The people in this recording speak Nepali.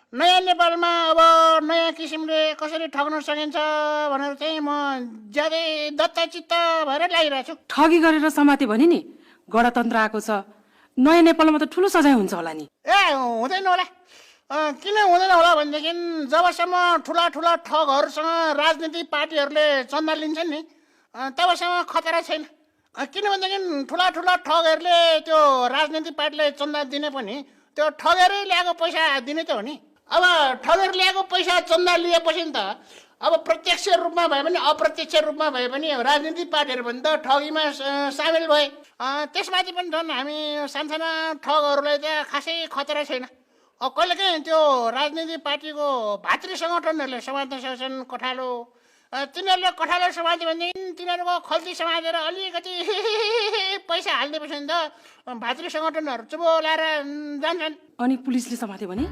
नयाँ नेपालमा अब नयाँ किसिमले कसरी ठग्न सकिन्छ भनेर चाहिँ म ज्यादै दत्तचित्त भएर लागिरहेको छु। ठगी गरेर समाते भने नि गणतन्त्र आएको छ, नयाँ नेपालमा त ठुलो सजाय हुन्छ होला नि। ए हुँदैन होला। किन हुँदैन होला भनेदेखि जबसम्म ठुला ठुला ठगहरूसँग राजनीतिक पार्टीहरूले चन्दा लिन्छन् नि तबसम्म खतरा छैन। किनभनेदेखि ठुला ठुला ठगहरूले त्यो राजनीतिक पार्टीलाई चन्दा दिने पनि त्यो ठगेरै ल्याएको पैसा दिने त हो नि। अब ठगेर ल्याएको पैसा चन्दा लिएपछि नि त अब प्रत्यक्ष रूपमा भए पनि अप्रत्यक्ष रूपमा भए पनि राजनीतिक पार्टीहरू पनि त ठगीमा सामेल भए। त्यसमाथि पनि झन् हामी सानसाना ठगहरूलाई त खासै खतरा छैन। कहिलेकाहीँ त्यो राजनीतिक पार्टीको भातृ सङ्गठनहरूले समात्न सक्छन् कठालो। तिनीहरूले कठालो समात्यो भनेदेखि तिनीहरूको खल्ती समातेर अलिकति पैसा हालिदिएपछि त भातृ सङ्गठनहरू चुबो लाएर जान्छन्। अनि पुलिसले समात्यो भने